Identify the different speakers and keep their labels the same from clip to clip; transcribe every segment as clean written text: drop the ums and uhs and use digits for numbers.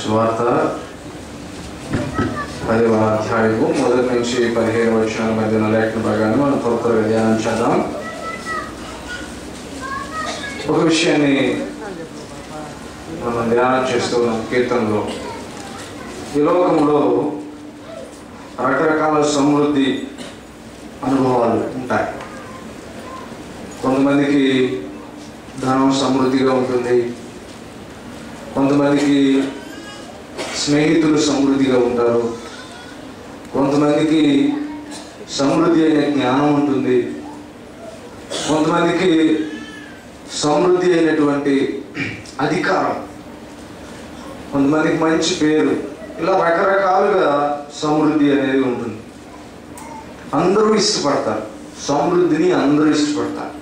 Speaker 1: సువార్త 10వ అధ్యాయము 1 నుంచి 15 వచనాల మధ్య ఉన్న లేఖన భాగాన్ని మనం త్వరగా ధ్యానం చేద్దాం. ఒక విషయాన్ని మనం ధ్యానం చేస్తూ ఉన్నాం. కీర్తనలో ఈ లోకంలో రకరకాల సమృద్ధి అనుభవాలు ఉంటాయి. కొంతమందికి ధనం సమృద్ధిగా ఉంటుంది, కొంతమందికి స్నేహితులు సమృద్ధిగా ఉంటారు, కొంతమందికి సమృద్ధి అయిన జ్ఞానం ఉంటుంది, కొంతమందికి సమృద్ధి అయినటువంటి అధికారం, కొంతమందికి మంచి పేరు, ఇలా రకరకాలుగా సమృద్ధి అనేది ఉంటుంది. అందరూ ఇష్టపడతారు, సమృద్ధిని అందరూ ఇష్టపడతారు.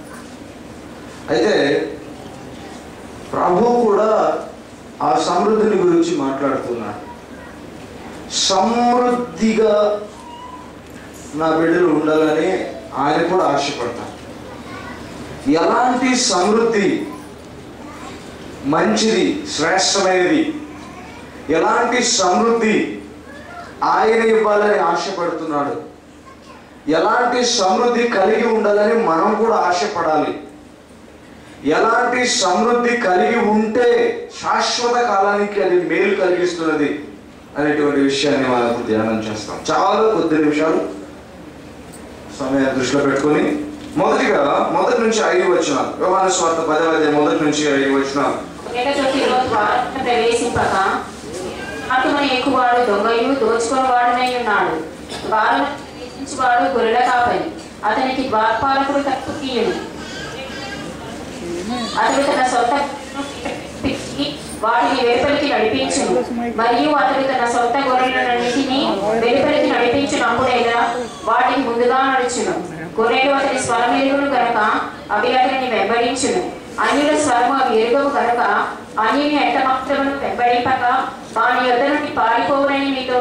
Speaker 1: అయితే ప్రభువు కూడా ఆ సమృద్ధిని గురించి మాట్లాడుతున్నాడు. సమృద్ధిగా నా బిడ్డలు ఉండాలని ఆయన కూడా ఆశపడతారు. ఎలాంటి సమృద్ధి మంచిది, శ్రేష్టమైనది, ఎలాంటి సమృద్ధి ఆయన ఇవ్వాలని ఆశపడుతున్నాడు, ఎలాంటి సమృద్ధి కలిగి ఉండాలని మనం కూడా ఆశపడాలి, ఎలాంటి సమృద్ధి కలిగి ఉంటే శాశ్వత కాలానికి అది మేలు కలిగిస్తున్నది అనేటువంటి విషయాన్ని మనం ధ్యానం చేస్తాం. చాలా కొద్ది నిమిషాలు సమయాన్ని దృష్టిలో పెట్టుకొని మొదటిగా 1 నుంచి 5 వచనాలు, యోహాను సువార్త 10వ అధ్యాయం 1 నుంచి 5 వచనాలు.
Speaker 2: ప్రవేశింపక ఆత్మను ఎక్కువాడు దొంగయు దోచుకొని వాడునై ఉన్నాడు. వారు వాడు గొర్రెల కాపరి, అతనికి ద్వారపాలకుడు తప్పు తీయుడు. అతడు తన సొంత వాటిని వెలుపలికి నడిపించును, మరియు అతడు తన సొంత గొర్రెలన్నింటినీ వెలుపలికి నడిపించినప్పుడైనా వాటికి ముందుగా నడుచును. గొర్రెలు అతని స్వరం ఎరుగును గనుక అవి అతనిని వెంబడించును. అన్యుల స్వరము అవి ఎరుగవు గనుక అన్యుని ఎంత మాత్రమును వెంబడింపక వాని యొద్ద నుండి పారిపోవని మీతో.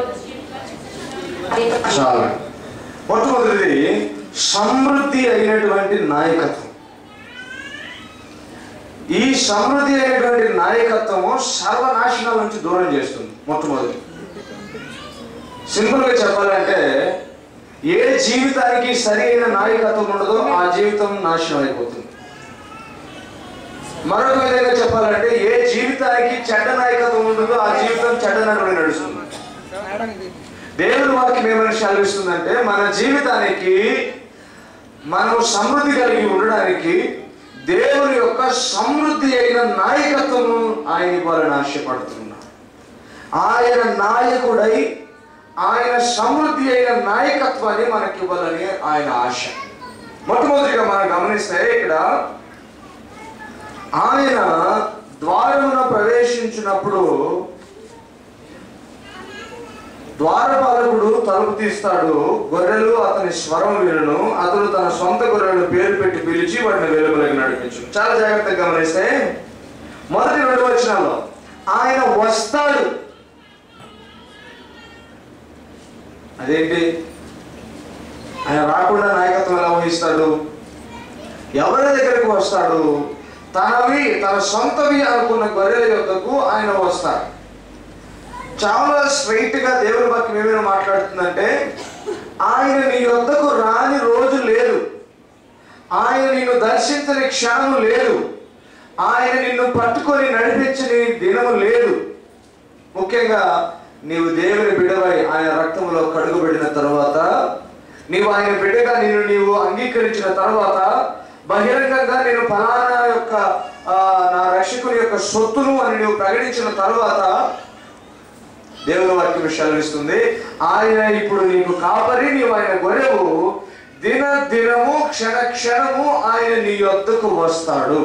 Speaker 1: మొట్టమొదటిది సమృద్ధి అయినటువంటి నాయకత్వం. ఈ సమృద్ధి అయినటువంటి నాయకత్వము సర్వనాశనాల నుంచి దూరం చేస్తుంది. మొట్టమొదటి సింపుల్గా చెప్పాలంటే, ఏ జీవితానికి సరైన నాయకత్వం ఉండదో ఆ జీవితం నాశనం అయిపోతుంది. మరొక విధంగా చెప్పాలంటే, ఏ జీవితానికి చెడ్డ నాయకత్వం ఉండదో ఆ జీవితం చెడ్డ నడువుని నడుస్తుంది. దేవుని వాక్యం ఏమని సెలవిస్తుందంటే, మన జీవితానికి మనం సమృద్ధి కలిగి ఉండడానికి దేవుని యొక్క సమృద్ధి అయిన నాయకత్వము ఆయన ఇవ్వాలని ఆశపడుతున్నాడు. ఆయన నాయకుడై ఆయన సమృద్ధి అయిన నాయకత్వాన్ని మనకి ఇవ్వాలని ఆయన ఆశ. మొట్టమొదటిగా మనం గమనిస్తే, ఇక్కడ ఆయన ద్వారమున ప్రవేశించినప్పుడు ద్వారపాలకుడు తలుపు తీస్తాడు, గొర్రెలు అతని స్వరం వినును, అతడు తన సొంత గొర్రెలను పేరు పెట్టి పిలిచి వాటిని వెలుపలికి నడిపించు. చాలా జాగ్రత్తగా గమనిస్తే మొదటి 2 వచనాల్లో ఆయన వస్తాడు. అదేంటి, ఆయన రాకుండా నాయకత్వం ఎలా వహిస్తాడు? ఎవరి దగ్గరకు వస్తాడు? తన సొంతవి అనుకున్న గొర్రెల యొద్దకు ఆయన వస్తాడు. చాలా స్ట్రైట్ గా దేవుని వాక్యం ఏమైనా మాట్లాడుతుందంటే, ఆయన నీ యొద్దకు రాని రోజు లేదు, ఆయన నిన్ను దర్శించని క్షణం లేదు, ఆయన నిన్ను పట్టుకొని నడిపించని దినము లేదు. ముఖ్యంగా నీవు దేవుని బిడ్డవై ఆయన రక్తంలో కడుగుబడిన తర్వాత, నీవు ఆయన బిడ్డగా నీవు అంగీకరించిన తర్వాత, బహిరంగంగా నేను ఫలానా యొక్క నా రక్షకుని యొక్క సొత్తును అని నువ్వు ప్రకటించిన తర్వాత దేవుని వాక్యం సెలవిస్తుంది, ఆయన ఇప్పుడు నీకు కాపరి, నీవు ఆయన గొర్రెవు, దినము క్షణ క్షణము ఆయన నీ యొద్దకు వస్తాడు.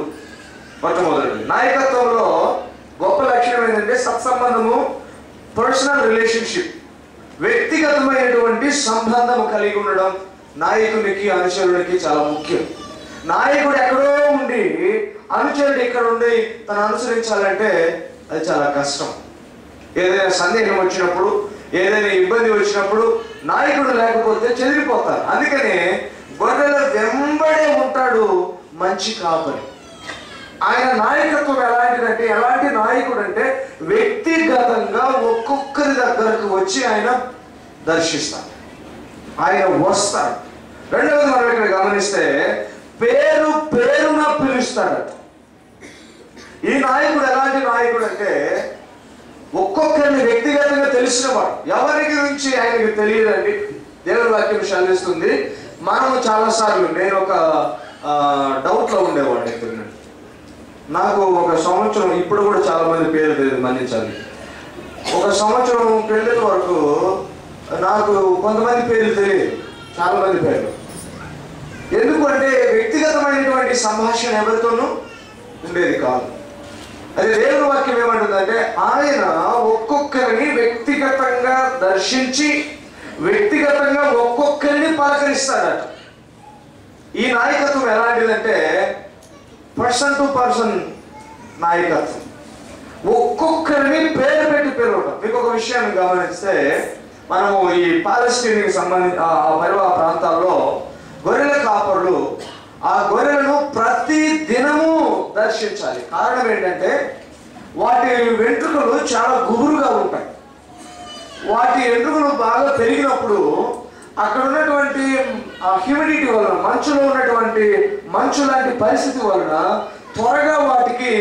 Speaker 1: మొట్టమొదటి నాయకత్వంలో గొప్ప లక్షణం ఏంటంటే సత్సంబంధము, పర్సనల్ రిలేషన్షిప్, వ్యక్తిగతమైనటువంటి సంబంధం కలిగి ఉండడం నాయకునికి అనుచరుడికి చాలా ముఖ్యం. నాయకుడు ఎక్కడో ఉండి అనుచరుడు ఇక్కడ ఉండి తను అనుసరించాలంటే అది చాలా కష్టం. ఏదైనా సందేహం వచ్చినప్పుడు, ఏదైనా ఇబ్బంది వచ్చినప్పుడు నాయకుడు లేకపోతే చెదిరిపోతారు. అందుకనే గొర్రెల వెంబడే ఉంటాడు మంచి కాపరి. ఆయన నాయకత్వం ఎలాంటిదంటే, ఎలాంటి నాయకుడు అంటే వ్యక్తిగతంగా దగ్గరకు వచ్చి ఆయన దర్శిస్తాడు, ఆయన వస్తాడు. రెండవది మనం ఇక్కడ గమనిస్తే పేరు పేరున పిలుస్తాడట. ఈ నాయకుడు ఎలాంటి నాయకుడు అంటే ఒక్కొక్కరిని వ్యక్తిగతంగా తెలిసినవాడు. ఎవరి గురించి ఆయనకి తెలియదండి. దేవుని వాక్యం సెలవిస్తుంది. మనము చాలాసార్లు, నేను ఒక డౌట్లో ఉండేవాడిని. నాకు ఒక సంవత్సరం, ఇప్పుడు కూడా చాలా మంది పేరు తెలియదు, మన్నించాలి. ఒక సంవత్సరం క్రిందటి వరకు నాకు కొంతమంది పేర్లు తెలియదు, చాలా మంది పేర్లు. ఎందుకంటే వ్యక్తిగతమైనటువంటి సంభాషణ ఎవరితోనూ ఉండేది కాదు. అదే దేవుని వాక్యం ఏమంటుందంటే ఆయన ఒక్కొక్కరిని వ్యక్తిగతంగా దర్శించి వ్యక్తిగతంగా ఒక్కొక్కరిని పలకరిస్తాడట. ఈ నాయకత్వం ఎలాంటిదంటే పర్సన్ టు పర్సన్ నాయకత్వం. ఒక్కొక్కరిని పేరు పెట్టి పిలవటం. మీకు ఒక విషయాన్ని గమనిస్తే, మనము ఈ పాలస్తీన్కి సంబంధించి ఆ ప్రాంతాల్లో గొర్రెల కాపరులు ఆ గొర్రెలను ప్రతి దినము దర్శించాలి. కారణం ఏంటంటే వాటి వెంట్రుకలు చాలా గుబురుగా ఉంటాయి. వాటి వెంట్రుకలు బాగా పెరిగినప్పుడు అక్కడ ఉన్నటువంటి హ్యూమిడిటీ వలన, మంచులో ఉన్నటువంటి మంచు లాంటి పరిస్థితి వలన త్వరగా వాటికి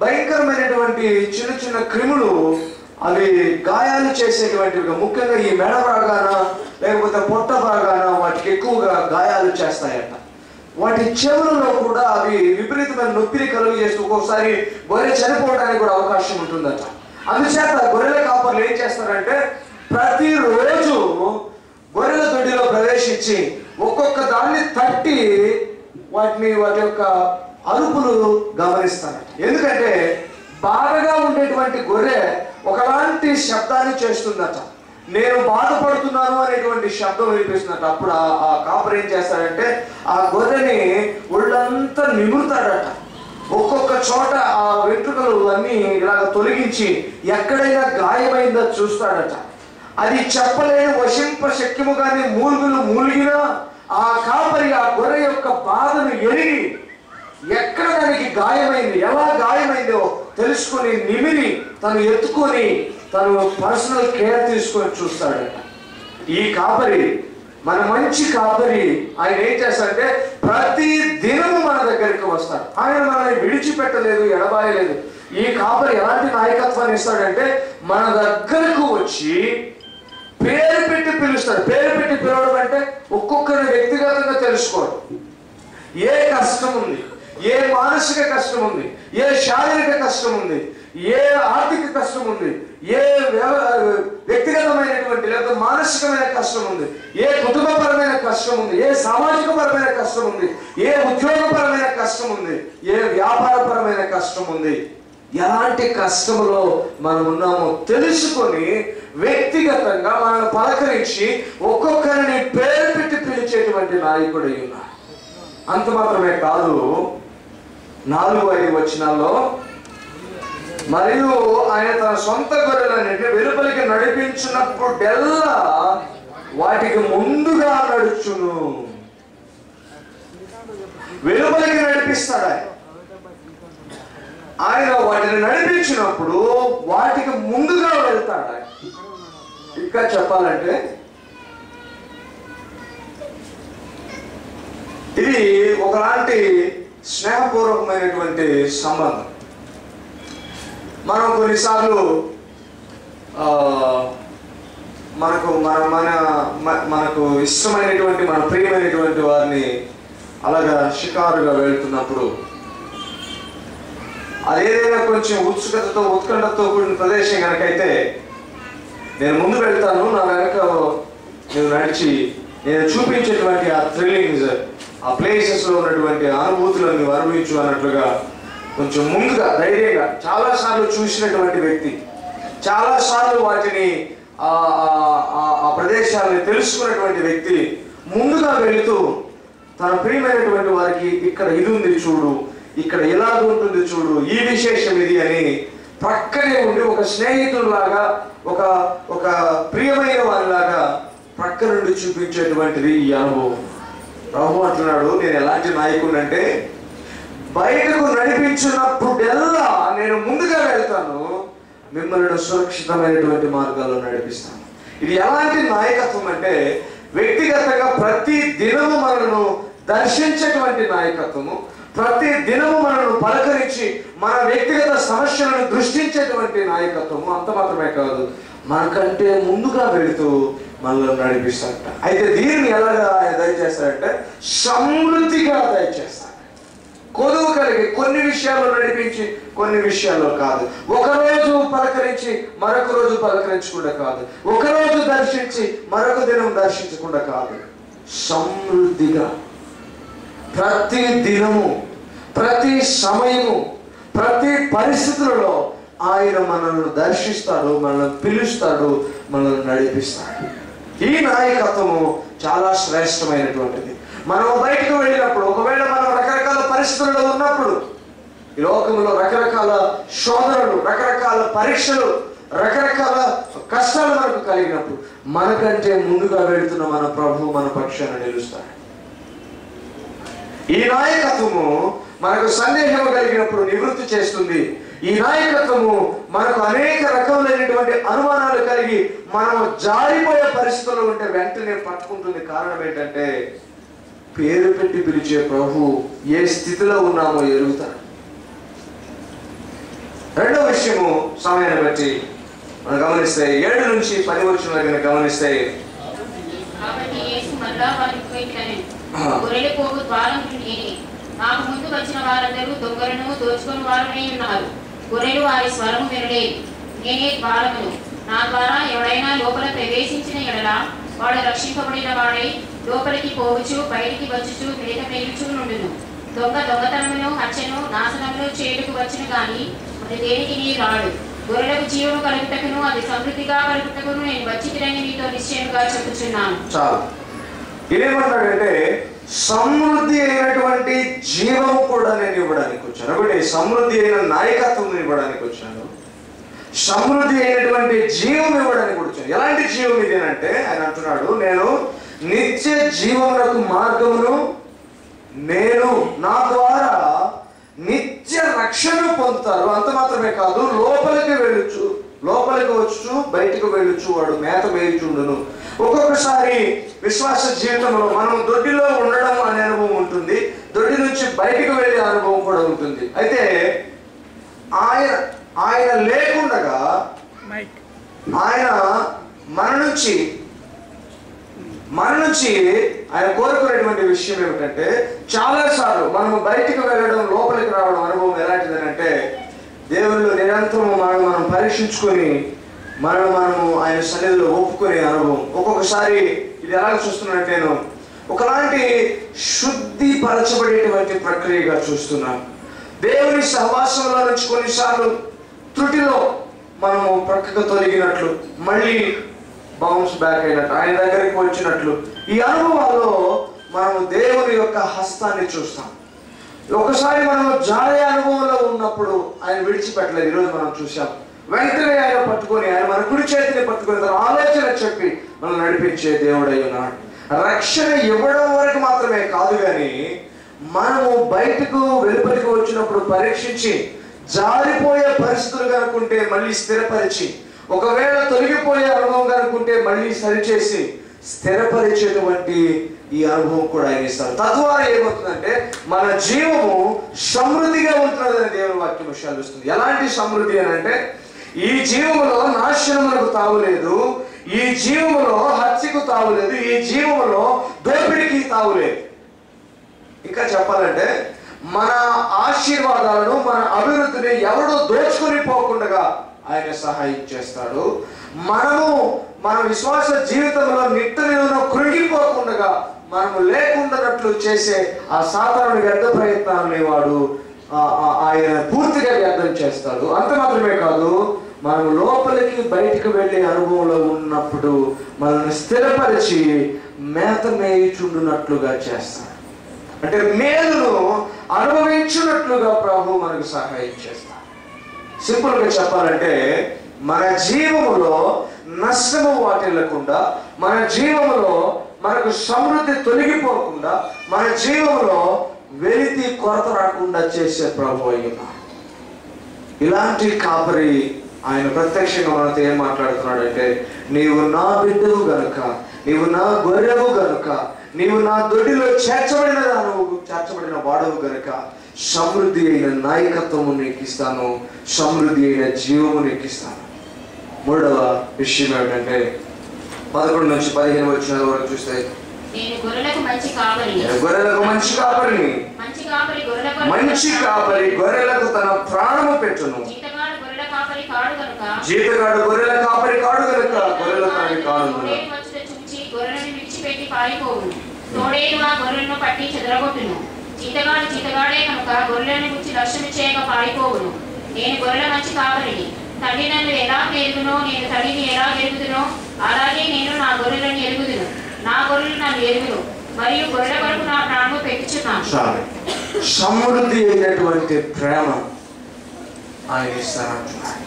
Speaker 1: భయంకరమైనటువంటి చిన్న చిన్న క్రిములు అవి గాయాలు చేసేటువంటివిగా, ముఖ్యంగా ఈ మెడ భాగాన లేకపోతే పొట్ట భాగాన వాటికి ఎక్కువగా గాయాలు చేస్తాయట. వాటి చెవులలో కూడా అవి విపరీతమైన నొప్పిని కలుగు చేస్తూ ఒక్కొక్కసారి గొర్రె చనిపోవడానికి కూడా అవకాశం ఉంటుందట. అందుచేత గొర్రెల కాపర్లు ఏం చేస్తారంటే ప్రతిరోజు గొర్రెల దొడ్డిలో ప్రవేశించి ఒక్కొక్క దాన్ని తట్టి వాటి యొక్క అరుపులు గమనిస్తారట. ఎందుకంటే బాధగా ఉండేటువంటి గొర్రె ఒకలాంటి శబ్దాన్ని చేస్తుందట. నేను బాధపడుతున్నాను అనేటువంటి శబ్దం వినిపిస్తుందట. అప్పుడు ఆ కాపర్ ఏం చేస్తాడంటే ఆ గొర్రెని ఒళ్ళంతా నిమురుతాడట. ఒక్కొక్క చోట ఆ వెంట్రుకలు అన్నీ ఇలాగ తొలగించి ఎక్కడైనా గాయమైందో చూస్తాడట. అది చెప్పలేని వశింప శక్యముగానే మూలుగులు మూలిగినా ఆ కాపరి ఆ గొర్రె యొక్క బాధను ఎరిగి ఎక్కడ దానికి గాయమైంది, ఎలా గాయమైందో తెలుసుకొని నిమిరి తను ఎత్తుకొని తను పర్సనల్ కేర్ తీసుకొని చూస్తాడట. ఈ కాపరి, మన మంచి కాపరి, ఆయన ఏం చేస్తాడంటే ప్రతి దినము మన దగ్గరికి వస్తాడు. ఆయన మనల్ని విడిచిపెట్టలేదు, ఎడబాయలేదు. ఈ కాపరి ఎలాంటి నాయకత్వాన్ని ఇస్తాడంటే మన దగ్గరకు వచ్చి పేరు పెట్టి పిలుస్తాడు. పేరు పెట్టి పిలవడం అంటే ఒక్కొక్కరిని వ్యక్తిగతంగా తెలుసుకోవడం. ఏ కష్టం ఉంది, ఏ మానసిక కష్టం ఉంది, ఏ శారీరక కష్టం ఉంది, ఏ ఆర్థిక కష్టం ఉంది, ఏ వ్యక్తిగతమైనటువంటి లేదా మానసికమైన కష్టం ఉంది, ఏ కుటుంబపరమైన కష్టం ఉంది, ఏ సామాజిక పరమైన కష్టం ఉంది, ఏ ఉద్యోగపరమైన కష్టం ఉంది, ఏ వ్యాపారపరమైన కష్టం ఉంది, ఎలాంటి కష్టంలో మనం ఉన్నామో తెలుసుకొని వ్యక్తిగతంగా మనల్ని పలకరించి ఒక్కొక్కరిని పేరు పెట్టి పిలిచేటువంటి నాయకుడు ఉన్నాడు. అంత మాత్రమే కాదు, 4-5 వచనాల్లో మరియు ఆయన తన సొంత గొర్రెలన్నింటినీ వెలుపలికి నడిపించినప్పుడెల్లా వాటికి ముందుగా నడుచును. వెలుపలికి నడిపిస్తాడు ఆయన వాటిని నడిపించినప్పుడు వాటికి ముందుగా వెళ్తాడు ఆయన. ఇంకా చెప్పాలంటే ఇది ఒకలాంటి స్నేహపూర్వకమైనటువంటి సంబంధం. మనం కొన్నిసార్లు మనకు ఇష్టమైనటువంటి మన ప్రియమైనటువంటి వారిని అలాగా షికారుగా వెళ్తున్నప్పుడు అదేదైనా కొంచెం ఉత్సుకతతో ఉత్కంఠతో కూడిన ప్రదేశం కనుకైతే నేను ముందు వెళ్తాను, నా వెనక నేను నడిచి నేను చూపించేటువంటి ఆ థ్రిల్లింగ్స్, ఆ ప్లేసెస్లో ఉన్నటువంటి అనుభూతులను వర్ణించు అన్నట్లుగా కొంచెం ముందుగా ధైర్యంగా చాలాసార్లు చూసినటువంటి వ్యక్తి, చాలాసార్లు వాటిని ఆ ప్రదేశాలని తెలుసుకున్నటువంటి వ్యక్తి ముందుగా వెళుతూ తన ప్రియమైనటువంటి వారికి ఇక్కడ ఇది ఉంది చూడు, ఇక్కడ ఎలాగ ఉంటుంది చూడు, ఈ విశేషం ఇది అని పక్కనే ఉండి ఒక స్నేహితుడిలాగా ఒక ప్రియమైన వారిలాగా పక్క నుండి చూపించేటువంటిది ఈ అనుభవం. ప్రభు అంటున్నాడు, నేను ఎలాంటి నాయకుడు అంటే బయటకు నడిపించినప్పుడెల్లా నేను ముందుగా వెళ్తాను, మిమ్మల్ని సురక్షితమైనటువంటి మార్గాల్లో నడిపిస్తాను. ఇది ఎలాంటి నాయకత్వం అంటే వ్యక్తిగతంగా ప్రతి దినము మనను దర్శించేటువంటి నాయకత్వము, ప్రతి దినము మనను పలకరించి మన వ్యక్తిగత సమస్యలను దృష్టించేటువంటి నాయకత్వము. అంత మాత్రమే కాదు, మనకంటే ముందుగా వెళుతూ మనల్ని నడిపిస్తారట. అయితే దీన్ని ఎలాగా ఆయన దయచేస్తారంటే సమృద్ధిగా దయచేస్తారు. కొదువు కలిగి కొన్ని విషయాల్లో నడిపించి కొన్ని విషయాల్లో కాదు. ఒకరోజు పలకరించి మరొక రోజు పలకరించకుండా కాదు, ఒకరోజు దర్శించి మరొక దినం దర్శించకుండా కాదు, సమృద్ధిగా ప్రతి దినము, ప్రతి సమయము, ప్రతి పరిస్థితులలో ఆయన మనల్ని దర్శిస్తాడు, మనల్ని పిలుస్తాడు, మనల్ని నడిపిస్తాడు. ఈ నాయకత్వము చాలా శ్రేష్టమైనటువంటిది. మనం బయటకు వెళ్ళినప్పుడు, ఒకవేళ మనం రకరకాల పరిస్థితుల్లో ఉన్నప్పుడు, ఈ లోకంలో రకరకాల శోధనలు, రకరకాల పరీక్షలు, రకరకాల కష్టాలు మనకు కలిగినప్పుడు మనకంటే ముందుగా వెళుతున్న మన ప్రభు మన పక్షాన నిలుస్తాడు. ఈ నాయకత్వము మనకు సందేహం కలిగినప్పుడు నివృత్తి చేస్తుంది. ఈ నాయకత్వము మనకు అనేక రకములైనటువంటి అనుమానాలు కలిగి మనం జారిపోయే పరిస్థితుల్లో ఉంటే వెంటనే పట్టుకుంటుంది. కారణం ఏంటంటే పేరు పెట్టి పిలిచే ప్రభు ఏ స్థితిలో ఉన్నామో ఎరుగుతాడు. రెండవ విషయము సమయాన్ని బట్టి మనం గమనిస్తే 7 నుంచి 10 వచనాలను గమనిస్తే,
Speaker 2: కాబట్టి యేసు మరలా వారికి ఇట్లనెను, గొర్రెల పోగు ద్వారములు నేనే. నాకు ముందు వచ్చిన వారందరూ దొంగలను దోచుకొని వారనే ఉన్నారు. గొర్రెలు వారి స్వరము వినలేదు. నేనే ద్వారమును. నా ద్వారా ఎవడైనా లోపల ప్రవేశించిన ఎడల వాడు రక్షింపబడిన వాడై లోపలికి పోవచ్చు, బయటికి వచ్చుచు మేత మేయుచు నుండును. దొంగ దొంగతనమును, హత్యను, నాశనమును చేయుటకు వచ్చును గాని మరి దేనికి రాడు. గొర్రెలకు జీవము కలుగుటకును అది సమృద్ధిగా కలుగుటకును నేను వచ్చితినని మీతో నిశ్చయముగా చెప్పుచున్నాను.
Speaker 1: చాలు. ఇదేమంటాడంటే సమృద్ధి అయినటువంటి జీవము కూడా నేను ఇవ్వడానికి వచ్చాను. ఒకటి సమృద్ధి అయిన నాయకత్వం ఇవ్వడానికి వచ్చాను, సమృద్ధి అయినటువంటి జీవం ఇవ్వడానికి వచ్చాను. ఎలాంటి జీవం ఇదేనంటే ఆయన అంటున్నాడు, నేను నిత్య జీవమునకు మార్గమును, నేను నా ద్వారా నిత్య రక్షణ పొందుతారు. అంత మాత్రమే కాదు, లోపలికి వచ్చు బయటకు వెళ్ళొచ్చు వాడు మేత వేయుచుండును. ఒక్కొక్కసారి విశ్వాస జీవితంలో మనం దొడ్డిలో ఉండడం అనే అనుభవం ఉంటుంది, దొడ్డి నుంచి బయటకు వెళ్ళే అనుభవం కూడా ఉంటుంది. అయితే ఆయన లేకుండగా ఆయన మన నుంచి ఆయన కోరుకునేటువంటి విషయం ఏమిటంటే, చాలాసార్లు మనము బయటికి వెళ్ళడం లోపలికి రావడం అనుభవం ఎలాంటిదని అంటే, దేవుళ్ళు నిరంతరం మనం పరీక్షించుకొని మనము ఆయన సన్నిధిలో ఒప్పుకునే అనుభవం. ఒక్కొక్కసారి ఇది ఎలా చూస్తున్నానంటే, నేను ఒకలాంటి శుద్ధిపరచబడేటువంటి ప్రక్రియగా చూస్తున్నాను. దేవుని సహవాసంలో నుంచి కొన్నిసార్లు త్రుటిలో మనము ప్రక్కకు తొలగినట్లు, మళ్ళీ బౌన్స్ బ్యాక్ అయినట్టు, ఆయన దగ్గరికి వచ్చినట్లు ఈ అనుభవాల్లో మనము దేవుని యొక్క హస్తాన్ని చూస్తాం. ఒకసారి మనం జారే అనుభవంలో ఉన్నప్పుడు ఆయన విడిచిపెట్టలేదు. ఈరోజు మనం చూసాం, వెంటనే ఆయన పట్టుకొని, ఆయన మన కుడి చేతిని పట్టుకొని తన ఆలోచన చెప్పి మనం నడిపించే దేవుడై ఉన్నాడు. రక్షణ ఇవ్వడం వరకు మాత్రమే కాదు, కానీ మనము బయటకు వెలుపలికి వచ్చినప్పుడు పరీక్షించి జారిపోయే పరిస్థితులు కనుకుంటే మళ్ళీ స్థిరపరిచి, ఒకవేళ తొలగిపోయే అనుభవం కనుకుంటే మళ్ళీ సరిచేసి స్థిరపరిచేటువంటి ఈ అనుభవం కూడా ఆయన ఇస్తారు. తద్వారా ఏమవుతుందంటే మన జీవము సమృద్ధిగా ఉంటున్నదని దేవుని వాక్యం సెలవిస్తుంది. ఎలాంటి సమృద్ధి అని అంటే, ఈ జీవములో నాశనములకు తావులేదు, ఈ జీవములో హత్యకు తావులేదు, ఈ జీవములో దోపిడికి తావులేదు. ఇంకా చెప్పాలంటే మన ఆశీర్వాదాలను, మన అభివృద్ధిని ఎవడో దోచుకొని పోకుండా ఆయన సహాయం చేస్తాడు. మనము మన విశ్వాస జీవితంలో నిత్యను కృంగిపోకుండా మనము లేకుండానట్లు చేసే ఆ సాతానుడి వ్యర్థ ప్రయత్నాలని వాడు ఆయన పూర్తిగా వ్యర్థం చేస్తాడు. అంత మాత్రమే కాదు, మనం లోపలికి బయటికి వెళ్ళే అనుభవంలో ఉన్నప్పుడు మనల్ని స్థిరపరిచి మేత మేయుచుండునట్లుగా చేస్తాడు. అంటే మేలును అనుభవించున్నట్లుగా ప్రభు మనకు సహాయం చేస్తాడు. సింపుల్ గా చెప్పాలంటే, మన జీవములో నష్టము వాటిల్లకుండా, మన జీవములో మనకు సమృద్ధి తొలగిపోకుండా, మన జీవములో వెలితి కొరత రాకుండా చేసే ప్రభు అయ్యున్నాడు. ఇలాంటి కాపరి ఆయన ప్రత్యక్షంగా మనతో ఏం మాట్లాడుతున్నాడంటే, నీవు నా బిడ్డవు గనుక, నీవు నా గొర్రెవు గనుక, నీవు నా దొడ్డిలో చేర్చబడిన వాడవు గనుక సమృద్ధి అయిన నాయకత్వము నీకు ఇస్తాను, సమృద్ధి అయిన జీవము నీకు ఇస్తాను. మూడవ విషయం ఏమిటంటే 11 నుంచి 15 వచ్చిన వరకు చూస్తే,
Speaker 2: నేను గొర్రెలకు మంచి కాపరిని,
Speaker 1: మంచి కాపరి గొర్రెలకు తన ప్రాణము పెట్టును.
Speaker 2: జీతగాడు గొర్రెల కాపరి కాడు గనుక
Speaker 1: గొర్రెలకు తనకి కానును.
Speaker 2: చూచి గొర్రెలను విడిచిపెట్టి పారిపోవును. తోడేలు ఆ గొర్రెలను పట్టి చెదరగొట్టును. జీతగాడే కనుక గొర్రెలను గురించి లక్ష్యం చేయక పారిపోవును. నేను గొర్రెల మంచి కాపరిని. తండ్రి నన్ను ఎలా ఎరుగునో, నేను తల్లిని ఎలా ఎరుగుదునో, అలాగే నేను నా గొర్రెలను ఎరుగుదును. నా గొర్రెలు నన్ను ఎరుగును, మరియు గొర్రెల కొరకు నా ప్రాణము పెట్టుచున్నాను.
Speaker 1: సమృద్ధి అయినటువంటి ప్రేమ ఆయన ఇస్తానంటున్నాడు.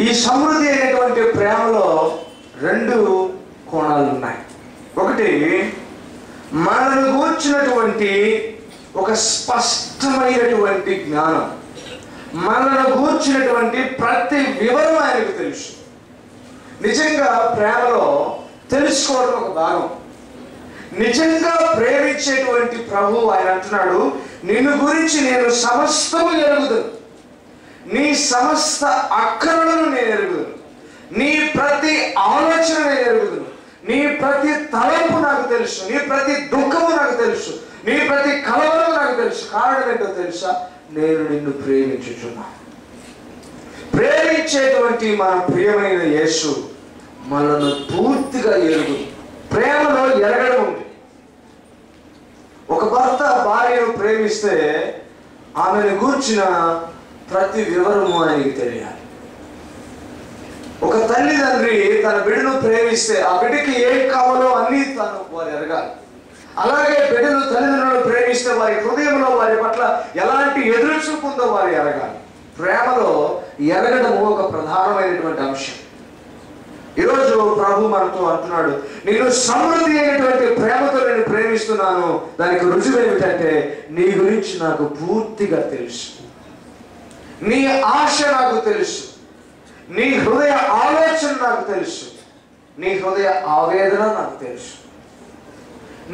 Speaker 1: ఈ సమృద్ధి అయినటువంటి ప్రేమలో 2 కోణాలు ఉన్నాయి. ఒకటి, మనల్ని గూర్చినటువంటి ఒక స్పష్టమైనటువంటి జ్ఞానం, మనల్ని గూర్చినటువంటి ప్రతి వివరం ఆయనకు తెలుసు. నిజంగా ప్రేమలో తెలుసుకోవడం ఒక భాగం. నిజంగా ప్రేమించేటువంటి ప్రభు ఆయన అంటున్నాడు, నిన్ను గురించి నేను సమస్తము ఎరుగుదును, నీ సమస్త అక్కరలను నేను ఎరుగుదును, నీ ప్రతి ఆలోచన నేను ఎరుగుదును, నీ ప్రతి తలంపు నాకు తెలుసు, నీ ప్రతి దుఃఖము నాకు తెలుసు, నీ ప్రతి కలవరం నాకు తెలుసు. కారణం ఏంటో తెలుసా? నేను నిన్ను ప్రేమించుచున్నా. ప్రేమించేటువంటి మన ప్రియమైన యేసు మనల్ని పూర్తిగా ఎరుగు. ప్రేమలో ఎరగడం ఉంది. ఒక భర్త భార్యను ప్రేమిస్తే ఆమెను గూర్చిన ప్రతి వివరము ఆయనకి తెలియాలి. ఒక తల్లిదండ్రి తన బిడ్డను ప్రేమిస్తే ఆ బిడ్డకి ఏం కావాలో అన్నీ వారు ఎరగాలి. అలాగే బిడ్డలు తల్లిదండ్రులను ప్రేమిస్తే వారి హృదయంలో వారి పట్ల ఎలాంటి ఎదురు చూపు ఉందో వారు ఎరగాలి. ప్రేమలో ఎరగడము ఒక ప్రధానమైనటువంటి అంశం. ఈరోజు ప్రభు మనతో అంటున్నాడు, నేను సమృద్ధి అయినటువంటి ప్రేమతో నేను ప్రేమిస్తున్నాను. దానికి రుజువు ఏమిటంటే, నీ గురించి నాకు పూర్తిగా తెలుసు, నీ ఆశ నాకు తెలుసు, నీ హృదయ ఆలోచన నాకు తెలుసు, నీ హృదయ ఆవేదన నాకు తెలుసు.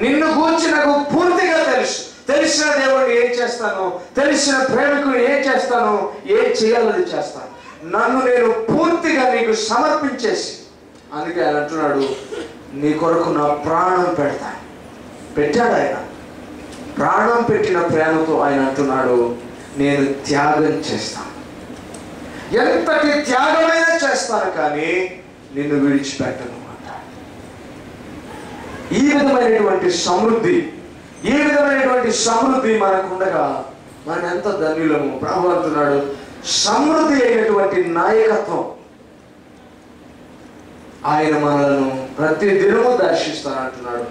Speaker 1: నిన్ను గూర్చి నాకు పూర్తిగా తెలుసు. తెలిసిన దేవుడిని ఏం చేస్తాను, తెలిసిన ప్రేమికుని ఏం చేస్తాను, ఏం చేయాలని చేస్తాను. నన్ను నేను పూర్తిగా నీకు సమర్పించేసి, అందుకే ఆయన అంటున్నాడు, నీ కొరకు నా ప్రాణం పెడతాను. పెట్టాడు ఆయన. ప్రాణం పెట్టిన ప్రేమతో ఆయన అంటున్నాడు, నేను త్యాగం చేస్తాను, ఎంతటి త్యాగమైనా చేస్తాను, కానీ నిన్ను విడిచిపెట్టను అంటాడు. ఈ విధమైనటువంటి సమృద్ధి మనకుండగా మనం ఎంత ధన్యులము. ప్రభు అంటున్నాడు, సమృద్ధి అయినటువంటి నాయకత్వం ఆయన మనలను ప్రతి దినము దర్శిస్తానంటున్నాడు.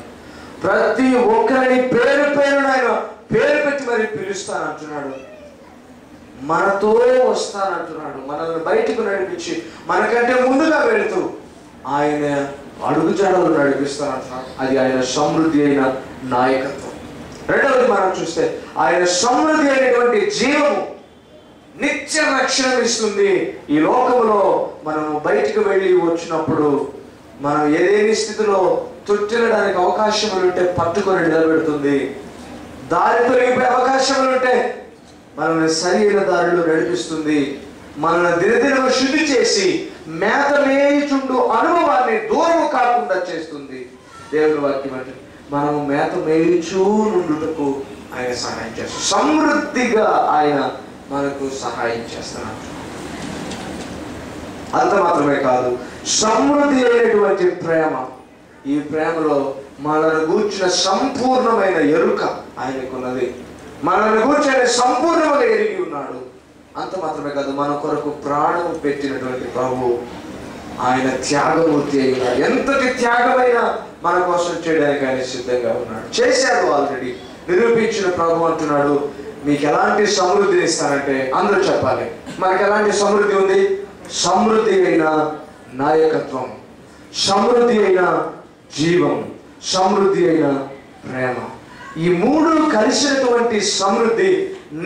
Speaker 1: ప్రతి ఒక్కరిని పేరు ఆయన పేరు పెట్టి మరి పిలుస్తానంటున్నాడు. మనతో వస్తానంటున్నాడు. మనల్ని బయటకు నడిపించి మనకంటే ముందుగా వెళుతూ ఆయన అడుగుజాడలు నడిపిస్తానంటున్నాడు. అది ఆయన సమృద్ధి అయిన నాయకత్వం. రెండవది మనం చూస్తే, ఆయన సమృద్ధి అయినటువంటి జీవము నిత్య రక్షణ ఇస్తుంది. ఈ లోకంలో మనం బయటికి వెళ్ళి వచ్చినప్పుడు మనం ఏదేని స్థితిలో తొట్టిల్లడానికి అవకాశములు ఉంటే పట్టుకొని నిలబెడుతుంది. దారి తొలగిపోయే అవకాశములు ఉంటే మనల్ని సరైన దారిలో నడిపిస్తుంది. మనల్ని దినదినం శుద్ధి చేసి మేత మేయుచుండు అనుభవాన్ని దూరము కాకుండా చేస్తుంది. దేవుని వాక్యం అంటే మనము మేత మేయుచూ నుండుటకు ఆయన సహాయం చేస్తాడు. సమృద్ధిగా ఆయన మనకు సహాయం చేస్తున్నాడు. అంత మాత్రమే కాదు, సమృద్ధి అయినటువంటి ప్రేమ. ఈ ప్రేమలో మనల్ని గూర్చిన సంపూర్ణమైన ఎరుక ఆయనకున్నది. మనల్ని గూర్చి ఆయన సంపూర్ణంగా ఎరిగి ఉన్నాడు. అంత మాత్రమే కాదు, మన కొరకు ప్రాణము పెట్టినటువంటి ప్రభు ఆయన త్యాగమూర్తి అయినా ఎంతటి త్యాగమైనా మన కోసం చేయడానికి ఆయన సిద్ధంగా ఉన్నాడు. చేశాడు, ఆల్రెడీ నిరూపించిన ప్రభు అంటున్నాడు, మీకు ఎలాంటి సమృద్ధిని ఇస్తానంటే అందరూ చెప్పాలి, మనకి ఎలాంటి సమృద్ధి ఉంది? సమృద్ధి అయిన నాయకత్వం, సమృద్ధి అయిన జీవం, సమృద్ధి అయిన ప్రేమ. ఈ మూడు కలిసినటువంటి సమృద్ధి,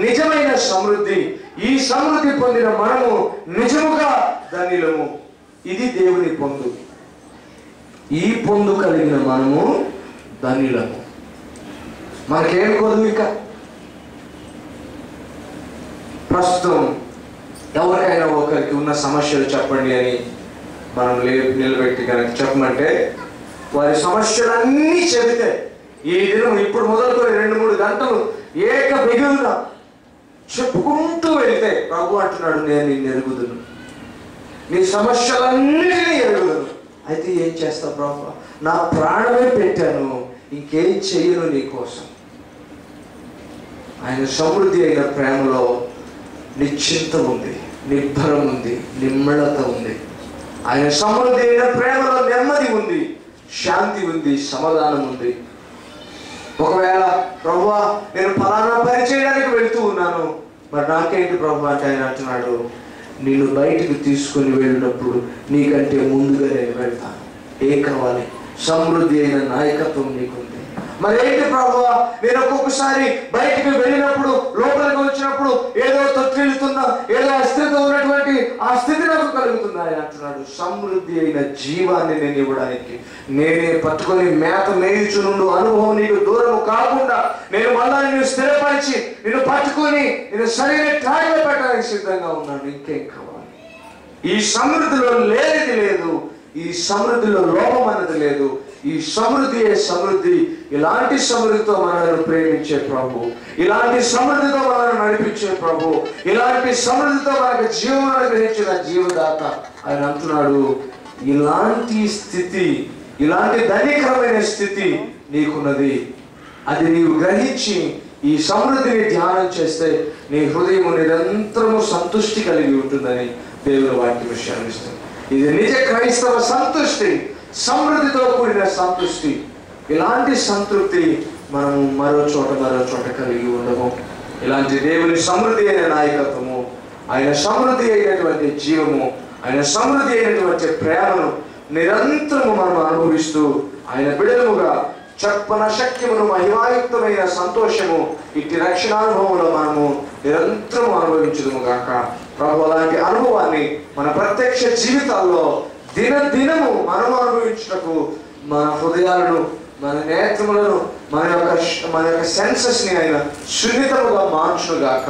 Speaker 1: నిజమైన సమృద్ధి, ఈ సమృద్ధి పొందిన మనము నిజముగా ధన్యులము. ఇది దేవుని పొందు. ఈ పొందు కలిగిన మనము ధన్యులము. మనకేం కొదువు? ఇక ప్రస్తుతం ఎవరికైనా ఒకరికి ఉన్న సమస్యలు చెప్పండి అని మనం నిలబెట్టి కనుక చెప్పమంటే వారి సమస్యలన్నీ చెబితే ఈ దినం ఇప్పుడు మొదలుకొని 2-3 గంటలు ఏక బిగువున చెప్పుకుంటూ వెళ్తే ప్రభు అంటున్నాడు, నేను నిన్ను ఎరుగుదును, నీ సమస్యలన్నిటినీ ఎరుగుదును. అయితే ఏం చేస్తావు ప్రభు? నా ప్రాణమే పెట్టాను, ఇంకేం చెయ్యను నీ కోసం. ఆయన సమృద్ధి అయిన ప్రేమలో నిశ్చింత ఉంది, నిబ్బరం ఉంది, నిమ్మళత ఉంది. ఆయన సమృద్ధి అయిన ప్రేమలో నెమ్మది ఉంది, శాంతి ఉంది, సమాధానం ఉంది. ఒకవేళ ప్రభువా నేను ఫలానా పని చేయడానికి వెళ్తూ ఉన్నాను, మరి నాకేంటి ప్రభు అంటే ఆయన అంటున్నాడు, నిన్ను బయటికి తీసుకొని వెళ్ళినప్పుడు నీకంటే ముందుగా నేను వెళ్తాను. ఏం కావాలి? సమృద్ధి అయిన నాయకత్వం నీకుంది. మరి ఏంటి ప్రభువా, నేను ఒక్కొక్కసారి బయటికి వెళ్ళినప్పుడు లోపలికి వచ్చినప్పుడు ఏదో తొట్టిల్లుతున్నా, ఏదో అస్థితితో ఉన్నటువంటి ఆ స్థితి నాకు కలుగుతుంది. ఆయన అంటున్నాడు, సమృద్ధి అయిన జీవాన్ని నేను ఇవ్వడానికి, నేనే పట్టుకొని మేత మేయుచునుండు అనుభవం నీకు దూరము కాకుండా నేను మళ్ళా నిన్ను స్థిరపరిచి నిన్ను పట్టుకొని నేను సరైన ట్రాక్లో పెట్టడానికి సిద్ధంగా ఉన్నాను. ఇంకేం కావాలి? ఈ సమృద్ధిలో లేనిది లేదు, ఈ సమృద్ధిలో లోపం అన్నది లేదు. ఈ సమృద్ధియే సమృద్ధి. ఇలాంటి సమృద్ధితో మనల్ని ప్రేమించే ప్రభు, ఇలాంటి సమృద్ధితో మనల్ని నడిపించే ప్రభు, ఇలాంటి సమృద్ధితో మనకు జీవం అనుగ్రహించిన జీవదాత. ఆయన అంటున్నాడు, ఇలాంటి స్థితి, ఇలాంటి ధనికరమైన స్థితి నీకున్నది. అది నీవు గ్రహించి ఈ సమృద్ధిని ధ్యానం చేస్తే నీ హృదయం నిరంతరము సంతృష్టి కలిగి ఉంటుందని దేవుని వాక్యం విషయాన్నిస్తుంది. ఇది నిజ క్రైస్తవ సంతృష్టి, సమృద్ధితో కూడిన సంతృష్టి. ఇలాంటి సంతృప్తి మనము మరో చోట కలిగి ఉండము. ఇలాంటి దేవుని సమృద్ధి అయిన నాయకత్వము, ఆయన సమృద్ధి అయినటువంటి జీవము, ఆయన సమృద్ధి అయినటువంటి ప్రేమను నిరంతరము మనం అనుభవిస్తూ ఆయన బిడలముగా చెప్పన శక్యమును మహిమాయుక్తమైన సంతోషము ఇట్టి రక్షణానుభవంలో మనము నిరంతరం అనుభవించదుము గాక. ప్రభు అలాంటి అనుభవాన్ని మన ప్రత్యక్ష జీవితాల్లో దినదినము మనం అనుభవించుటకు మన హృదయాలను, మన నేత్రములను, మన యొక్క సెన్సెస్ ని ఆయన సున్నితముగా మార్చును గాక.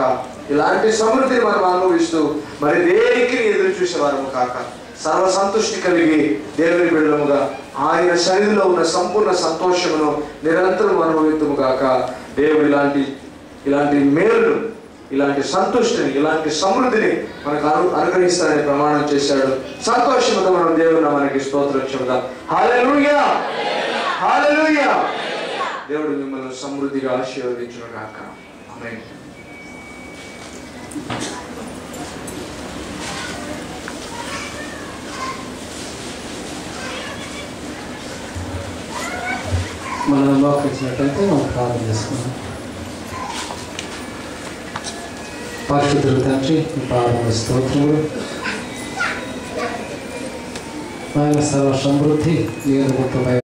Speaker 1: ఇలాంటి సమృద్ధిని మనం అనుభవిస్తూ మరి దేనికి ఎదురు చూసేవారము కాక సర్వ సంతృష్టి కలిగి దేవుని బిడ్డలముగా ఆయన సన్నిధిలో ఉన్న సంపూర్ణ సంతోషమును నిరంతరం అనుభవించుము గాక. దేవుడు ఇలాంటి మేలును, ఇలాంటి సంతృష్టిని, ఇలాంటి సమృద్ధిని మనకు అనుగ్రహిస్తానని ప్రమాణం చేశాడు. సంతోషంతో మనం దేవుని మనకి స్తోత్రం చెబుదాం. హల్లెలూయా, హల్లెలూయా. దేవుడు మిమ్మల్ని సమృద్ధిగా ఆశీర్వదించును గాక. ఆమేన్.
Speaker 3: మనం మోకరించినట్లయితే మనం ప్రార్థన చేసుకున్నాం. పరిశుద్ధుడు తండ్రి, మీ పాదముల స్తోత్రములు. ఆయన సర్వ సమృద్ధి,